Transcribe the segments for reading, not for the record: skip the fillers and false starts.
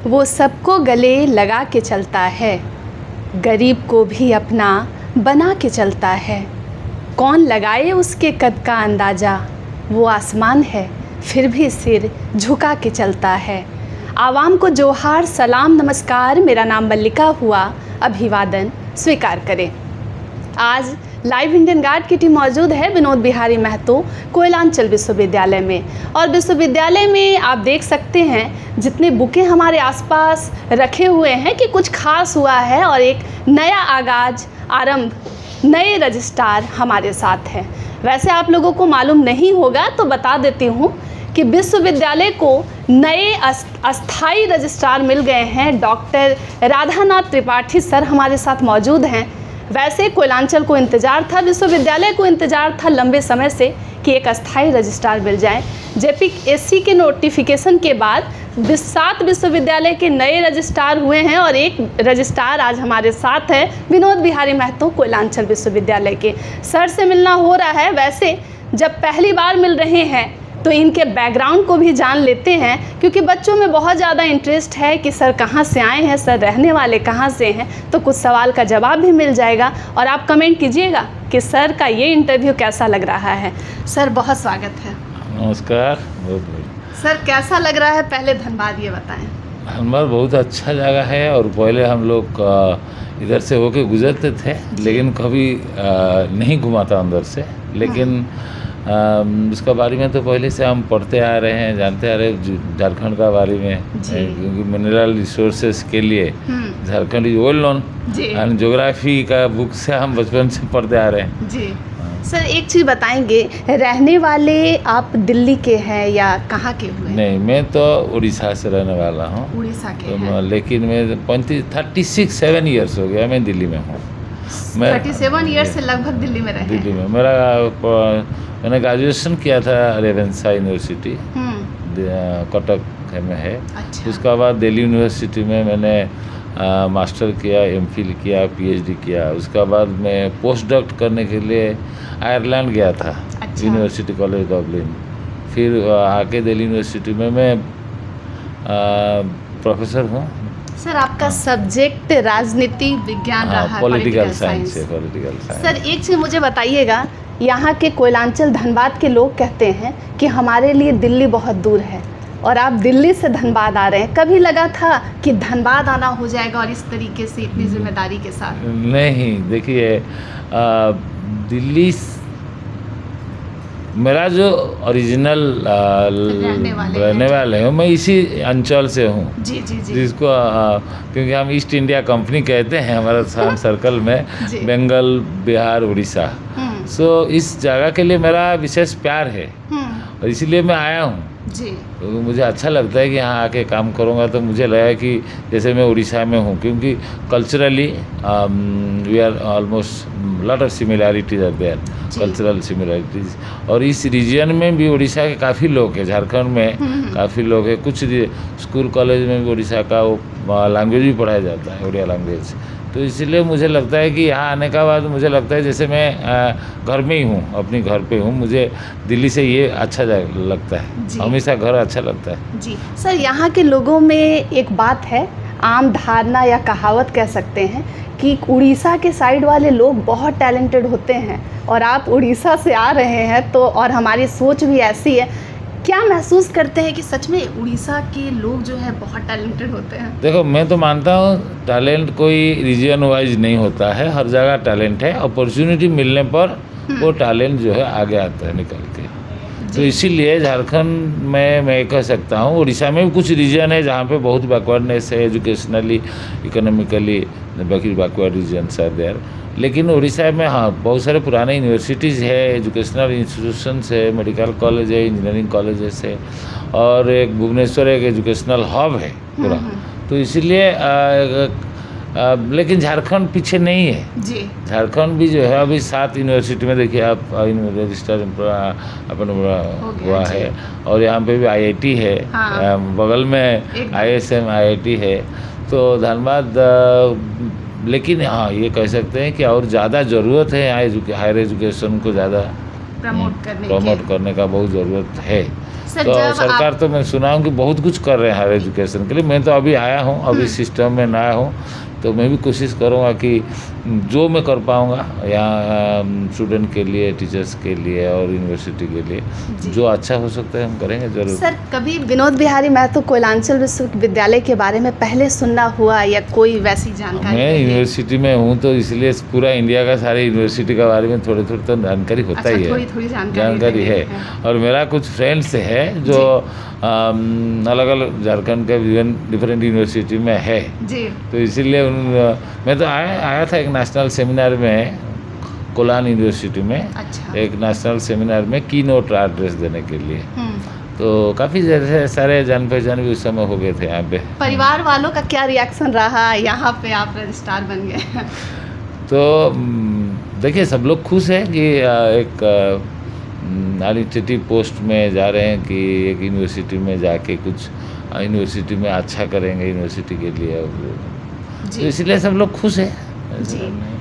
वो सबको गले लगा के चलता है, गरीब को भी अपना बना के चलता है। कौन लगाए उसके कद का अंदाज़ा, वो आसमान है फिर भी सिर झुका के चलता है। आवाम को जोहार सलाम नमस्कार, मेरा नाम मल्लिका हुआ, अभिवादन स्वीकार करें। आज लाइव इंडियन गार्ड की टीम मौजूद है विनोद बिहारी महतो कोयलांचल विश्वविद्यालय में। और विश्वविद्यालय में आप देख सकते हैं जितने बुकें हमारे आसपास रखे हुए हैं कि कुछ खास हुआ है और एक नया आगाज आरंभ, नए रजिस्ट्रार हमारे साथ हैं। वैसे आप लोगों को मालूम नहीं होगा तो बता देती हूँ कि विश्वविद्यालय को नए अस्थाई रजिस्ट्रार मिल गए हैं। डॉक्टर राधानाथ त्रिपाठी सर हमारे साथ मौजूद हैं। वैसे कोयलांचल को इंतज़ार था, विश्वविद्यालय को इंतज़ार था लंबे समय से कि एक अस्थाई रजिस्ट्रार मिल जाए। जेपीएससी के नोटिफिकेशन के बाद 7 विश्वविद्यालय के नए रजिस्ट्रार हुए हैं और एक रजिस्ट्रार आज हमारे साथ है विनोद बिहारी महतो कोयलांचल विश्वविद्यालय के। सर से मिलना हो रहा है। वैसे जब पहली बार मिल रहे हैं तो इनके बैकग्राउंड को भी जान लेते हैं, क्योंकि बच्चों में बहुत ज़्यादा इंटरेस्ट है कि सर कहाँ से आए हैं, सर रहने वाले कहाँ से हैं। तो कुछ सवाल का जवाब भी मिल जाएगा और आप कमेंट कीजिएगा कि सर का ये इंटरव्यू कैसा लग रहा है। सर बहुत स्वागत है। नमस्कार। बहुत सर कैसा लग रहा है, पहले धनबाद ये बताएं। धनबाद बहुत अच्छा जगह है और पहले हम लोग इधर से होके गुजरते थे, लेकिन कभी नहीं घुमा था अंदर से। लेकिन इसका बारे में तो पहले से हम पढ़ते आ रहे हैं, जानते आ रहे हैं झारखंड का बारे में, क्योंकि मिनरल रिसोर्सेज के लिए Jharkhand is well known and geography का बुक से हम बचपन से पढ़ते आ रहे हैं जी। सर एक चीज़ बताएंगे, रहने वाले आप दिल्ली के हैं या कहाँ के हुए? नहीं, मैं तो उड़ीसा से रहने वाला हूँ। उड़ीसा के तो हैं। लेकिन मैं 36-7 ईयर्स हो गया मैं दिल्ली में हूँ। 37 ईयर्स से लगभग दिल्ली में रहे। दिल्ली में मैंने ग्रेजुएशन किया था रेवेंसा यूनिवर्सिटी कटक में है। अच्छा। उसके बाद दिल्ली यूनिवर्सिटी में मैंने मास्टर किया, एमफिल किया, पीएचडी किया। उसके बाद मैं पोस्ट डॉक्ट करने के लिए आयरलैंड गया था। अच्छा। University college Dublin. फिर आके दिल्ली यूनिवर्सिटी में मैं प्रोफेसर हूँ। सर आपका सब्जेक्ट राजनीति विज्ञान रहा, पॉलिटिकल साइंस है। Political science. सर एक चीज़ मुझे बताइएगा, यहाँ के कोयलांचल धनबाद के लोग कहते हैं कि हमारे लिए दिल्ली बहुत दूर है और आप दिल्ली से धनबाद आ रहे हैं। कभी लगा था कि धनबाद आना हो जाएगा और इस तरीके से इतनी जिम्मेदारी के साथ? नहीं, देखिए दिल्ली मेरा जो ओरिजिनल रहने वाले हूँ, मैं इसी अंचल से हूँ। जी जी जी। जिसको क्योंकि हम ईस्ट इंडिया कंपनी कहते हैं हमारा सर्कल में, बंगाल, बिहार, उड़ीसा। सो इस जगह के लिए मेरा विशेष प्यार है और इसीलिए मैं आया हूँ जी। तो मुझे अच्छा लगता है कि यहाँ आके काम करूँगा। तो मुझे लगा कि जैसे मैं उड़ीसा में हूँ, क्योंकि culturally we are almost lot of similarities are there, cultural similarities. और इस रीजन में भी उड़ीसा के काफ़ी लोग हैं, झारखंड में काफ़ी लोग हैं। कुछ स्कूल कॉलेज में भी उड़ीसा का वो लैंग्वेज भी पढ़ाया जाता है, उड़िया लैंग्वेज। तो इसलिए मुझे लगता है कि यहाँ आने का बाद मुझे लगता है जैसे मैं घर में ही हूँ, अपनी घर पे हूँ। मुझे दिल्ली से ये अच्छा लगता है, हमेशा घर अच्छा लगता है जी। सर यहाँ के लोगों में एक बात है, आम धारणा या कहावत कह सकते हैं कि उड़ीसा के साइड वाले लोग बहुत टैलेंटेड होते हैं और आप उड़ीसा से आ रहे हैं तो, और हमारी सोच भी ऐसी है। क्या महसूस करते हैं कि सच में उड़ीसा के लोग जो है बहुत टैलेंटेड होते हैं? देखो, मैं तो मानता हूँ टैलेंट कोई रीजन वाइज नहीं होता है, हर जगह टैलेंट है। अपॉर्चुनिटी मिलने पर वो टैलेंट जो है आगे आता है निकल के। तो इसीलिए झारखंड में मैं कह सकता हूँ, उड़ीसा में भी कुछ रीजन है जहाँ पे बहुत बैकवर्डनेस है, एजुकेशनली, इकोनॉमिकली बाकी बैकवर्ड रीजन्स आर देयर। लेकिन उड़ीसा में हाँ बहुत सारे पुराने यूनिवर्सिटीज़ है, एजुकेशनल इंस्टीट्यूशंस है, मेडिकल कॉलेज है, इंजीनियरिंग कॉलेजेस है और एक भुवनेश्वर एक एजुकेशनल हब है पूरा। तो इसीलिए लेकिन झारखंड पीछे नहीं है जी। झारखंड भी जो है अभी 7 यूनिवर्सिटी में देखिए आप रजिस्टर अपन हुआ है और यहाँ पे भी आईआईटी है। हाँ। बगल में आईएसएम आईआईटी है। तो धनबाद लेकिन हाँ ये कह सकते हैं कि और ज़्यादा ज़रूरत है यहाँ हायर एजुकेशन को ज़्यादा प्रमोट करने का बहुत ज़रूरत है। सर, तो जब सरकार तो मैं सुना हूँ कि बहुत कुछ कर रहे हैं हायर एजुकेशन के लिए। मैं तो अभी आया हूँ, अभी सिस्टम में नया हूँ, तो मैं भी कोशिश करूँगा कि जो मैं कर पाऊँगा यहाँ स्टूडेंट के लिए, टीचर्स के लिए और यूनिवर्सिटी के लिए जो अच्छा हो सकता है हम करेंगे ज़रूर। सर, कभी विनोद बिहारी महतो कोयलांचल विश्वविद्यालय के बारे में पहले सुनना हुआ या कोई वैसी जानकारी? मैं यूनिवर्सिटी में हूँ तो इसलिए पूरा इंडिया का सारे यूनिवर्सिटी के बारे में थोड़ी थोड़ी तो जानकारी होता ही है। थोड़ी जानकारी है। और मेरा कुछ फ्रेंड्स है जो अलग अलग झारखंड के डिफरेंट यूनिवर्सिटी में है जी। तो इसीलिए मैं तो आया था एक नेशनल सेमिनार में कोलान यूनिवर्सिटी में। अच्छा। एक नेशनल सेमिनार में की नोट एड्रेस देने के लिए, तो काफ़ी सारे जान पहचान भी उस समय हो गए थे यहाँ पे। परिवार वालों का क्या रिएक्शन रहा यहाँ पे आप रजिस्ट्रार बन गए? तो देखिए सब लोग खुश हैं कि एक एडमिनिस्ट्रेटिव पोस्ट में जा रहे हैं कि एक यूनिवर्सिटी में जाके कुछ यूनिवर्सिटी में अच्छा करेंगे यूनिवर्सिटी के लिए, तो इसलिए सब लोग खुश हैं। जी।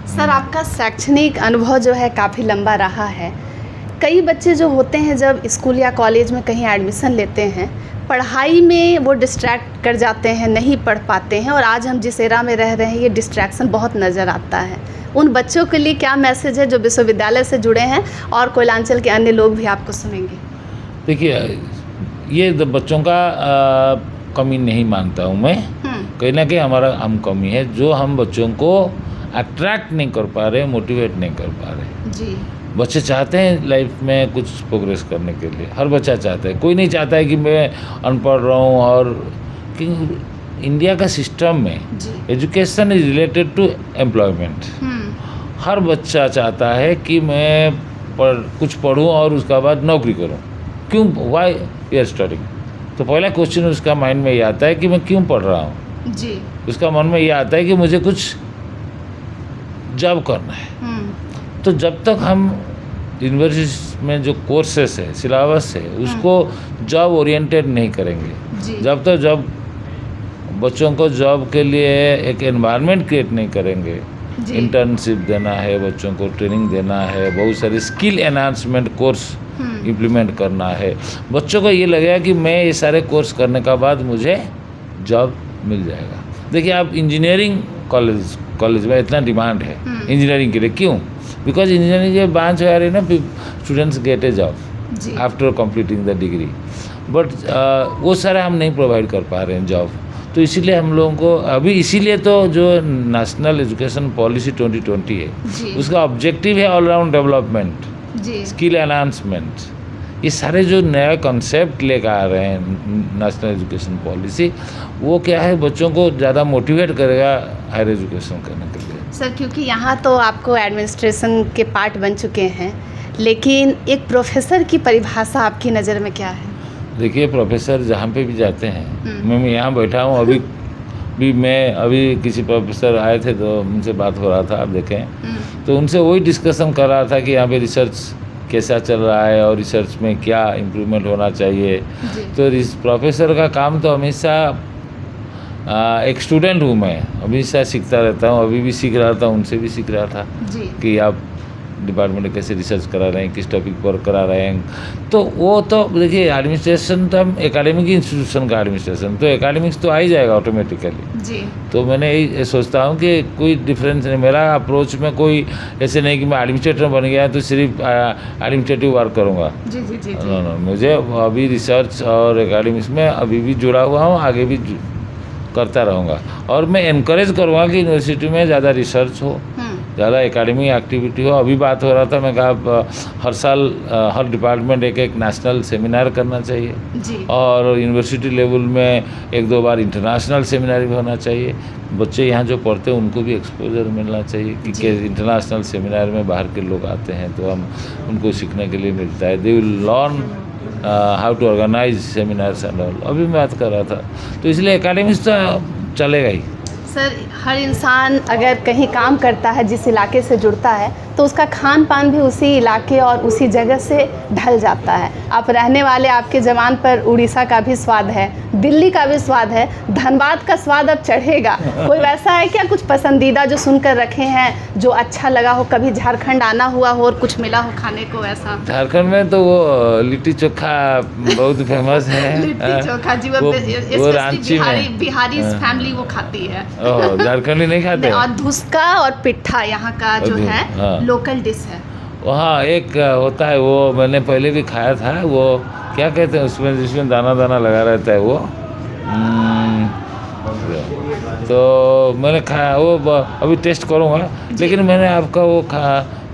सर, आपका शैक्षणिक अनुभव जो है काफ़ी लंबा रहा है। कई बच्चे जो होते हैं जब स्कूल या कॉलेज में कहीं एडमिशन लेते हैं, पढ़ाई में वो डिस्ट्रैक्ट कर जाते हैं, नहीं पढ़ पाते हैं, और आज हम जिस एरा में रह रहे हैं ये डिस्ट्रैक्शन बहुत नज़र आता है। उन बच्चों के लिए क्या मैसेज है जो विश्वविद्यालय से जुड़े हैं और कोयलांचल के अन्य लोग भी आपको सुनेंगे? देखिए, ये बच्चों का कमी नहीं मानता हूँ मैं, कहीं ना कहीं हम कमी है जो हम बच्चों को अट्रैक्ट नहीं कर पा रहे, मोटिवेट नहीं कर पा रहे। जी। बच्चे चाहते हैं लाइफ में कुछ प्रोग्रेस करने के लिए, हर बच्चा चाहता है, कोई नहीं चाहता है कि मैं अनपढ़ रहूं। और कि इंडिया का सिस्टम में education is related to employment. हर बच्चा चाहता है कि मैं कुछ पढ़ूं और उसके बाद नौकरी करूं। क्यों? Why we are studying. तो पहला क्वेश्चन उसका माइंड में ये आता है कि मैं क्यों पढ़ रहा हूँ। जी। उसका मन में ये आता है कि मुझे कुछ जॉब करना है। तो जब तक हम यूनिवर्सिटी में जो कोर्सेस है, सिलेबस है, उसको जॉब ओरिएंटेड नहीं करेंगे, जब तक जॉब बच्चों को जॉब के लिए एक एनवायरनमेंट क्रिएट नहीं करेंगे, इंटर्नशिप देना है बच्चों को, ट्रेनिंग देना है, बहुत सारे स्किल एनहांसमेंट कोर्स इम्प्लीमेंट करना है, बच्चों को ये लगेगा कि मैं ये सारे कोर्स करने का बाद मुझे जॉब मिल जाएगा। देखिए, आप इंजीनियरिंग कॉलेज में इतना डिमांड है इंजीनियरिंग के लिए। क्यों? बिकॉज इंजीनियरिंग के ब्रांच वेयर ना students gate A job after completing the degree, but वो सारा हम नहीं प्रोवाइड कर पा रहे हैं जॉब। तो इसीलिए हम लोगों को अभी, इसीलिए तो जो नेशनल एजुकेशन पॉलिसी 2020 है उसका ऑब्जेक्टिव है all round development, skill enhancement. ये सारे जो नया कॉन्सेप्ट लेकर आ रहे हैं नेशनल एजुकेशन पॉलिसी, वो क्या है, बच्चों को ज़्यादा मोटिवेट करेगा हायर एजुकेशन करने के लिए। सर, क्योंकि यहाँ तो आपको एडमिनिस्ट्रेशन के पार्ट बन चुके हैं, लेकिन एक प्रोफेसर की परिभाषा आपकी नज़र में क्या है? देखिए, प्रोफेसर जहाँ पे भी जाते हैं, मैं यहाँ बैठा हूँ, अभी किसी प्रोफेसर आए थे तो उनसे बात हो रहा था, आप देखें तो उनसे वही डिस्कशन कर रहा था कि यहाँ पे रिसर्च कैसा चल रहा है और रिसर्च में क्या इम्प्रूवमेंट होना चाहिए। तो इस प्रोफेसर का काम तो हमेशा, एक स्टूडेंट हूँ मैं, हमेशा सीखता रहता हूँ, अभी भी सीख रहा था, उनसे भी सीख रहा था कि आप डिपार्टमेंट में कैसे रिसर्च करा रहे हैं, किस टॉपिक पर करा रहे हैं। तो वो तो देखिए, एडमिनिस्ट्रेशन तो हम एकेडमिक इंस्टीट्यूशन का एडमिनिस्ट्रेशन, तो एकेडमिक्स तो आ ही जाएगा ऑटोमेटिकली। तो मैंने यही सोचता हूँ कि कोई डिफरेंस नहीं, मेरा अप्रोच में कोई ऐसे नहीं कि मैं एडमिनिस्ट्रेटर बन गया तो सिर्फ एडमिनिस्ट्रेटिव वर्क करूँगा। नो, मुझे अभी रिसर्च और एकेडमिक्स में अभी भी जुड़ा हुआ हूँ, आगे भी करता रहूँगा। और मैं इनकरेज करूँगा कि यूनिवर्सिटी में ज़्यादा रिसर्च हो, ज़्यादा एकेडमिक एक्टिविटी हो। अभी बात हो रहा था, मैं कहा हर साल हर डिपार्टमेंट एक नेशनल सेमिनार करना चाहिए और यूनिवर्सिटी लेवल में 1-2 बार इंटरनेशनल सेमिनार भी होना चाहिए। बच्चे यहाँ जो पढ़ते हैं उनको भी एक्सपोजर मिलना चाहिए कि इंटरनेशनल सेमिनार में बाहर के लोग आते हैं तो हम उनको सीखने के लिए मिलता है। They will learn how to organize seminars and all. अभी मैं बात कर रहा था, तो इसलिए एकेडमिक्स तो चलेगा ही। सर, हर इंसान अगर कहीं काम करता है, जिस इलाके से जुड़ता है, तो उसका खान पान भी उसी इलाके और उसी जगह से ढल जाता है। आप रहने वाले, आपके ज़बान पर उड़ीसा का भी स्वाद है, दिल्ली का भी स्वाद है, धनबाद का स्वाद अब चढ़ेगा। कोई वैसा है क्या कुछ पसंदीदा जो सुनकर रखे हैं, जो अच्छा लगा हो, कभी झारखंड आना हुआ हो और कुछ मिला हो खाने को ऐसा? झारखंड में तो वो लिट्टी चोखा बहुत फेमस है। लिट्टी चोखा जी, वो रांची में बिहारी फैमिली वो खाती है। ओह, झारखंडी नहीं खाते? और धुसका और पिट्ठा यहाँ का जो है हाँ। लोकल डिश है। वहाँ एक होता है, वो मैंने पहले भी खाया था, वो क्या कहते हैं उसमें, जिसमें दाना दाना लगा रहता है वो, तो मैंने खाया वो, अभी टेस्ट करूँगा। लेकिन मैंने आपका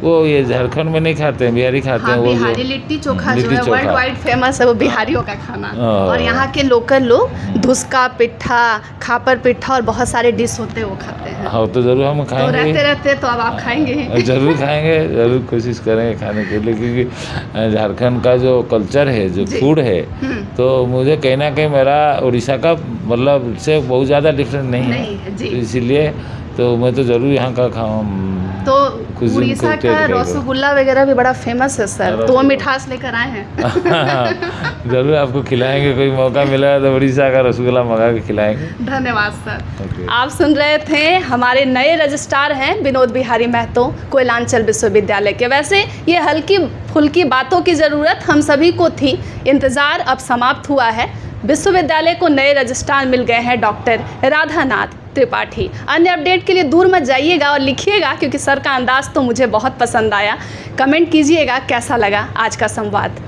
वो ये झारखंड में नहीं खाते हैं, बिहारी खाते हैं। वो बिहारी लिट्टी चोखा जो लिट्टी है वर्ल्ड वाइड फेमस है, वो बिहारियों का खाना। और यहाँ के लोकल लोग धुसका, पिट्ठा, खापर पिट्ठा और बहुत सारे डिश होते हैं वो खाते हैं। हाँ, तो ज़रूर हम तो खाएंगे। रहते रहते तो अब आप खाएंगे। ज़रूर खाएंगे, ज़रूर कोशिश करेंगे खाने के लिए, क्योंकि झारखंड का जो कल्चर है, जो फूड है, तो मुझे कहीं ना कहीं मेरा उड़ीसा का मतलब से बहुत ज़्यादा डिफरेंस नहीं है। तो इसीलिए तो मैं तो ज़रूर यहाँ का खाऊँ। तो उड़ीसा का रसगुल्ला वगैरह भी बड़ा फेमस है सर, तो वो मिठास लेकर आए हैं। ज़रूर आपको खिलाएंगे, कोई मौका मिला तो उड़ीसा का रसगुल्ला मंगा के खिलाएंगे। धन्यवाद सर। आप सुन रहे थे हमारे नए रजिस्ट्रार हैं विनोद बिहारी महतो, कोयलांचल विश्वविद्यालय के। वैसे ये हल्की फुल्की बातों की ज़रूरत हम सभी को थी, इंतज़ार अब समाप्त हुआ है। विश्वविद्यालय को नए रजिस्ट्रार मिल गए हैं डॉक्टर राधानाथ त्रिपाठी। अन्य अपडेट के लिए दूर मत जाइएगा और लिखिएगा, क्योंकि सर का अंदाज़ तो मुझे बहुत पसंद आया। कमेंट कीजिएगा कैसा लगा आज का संवाद।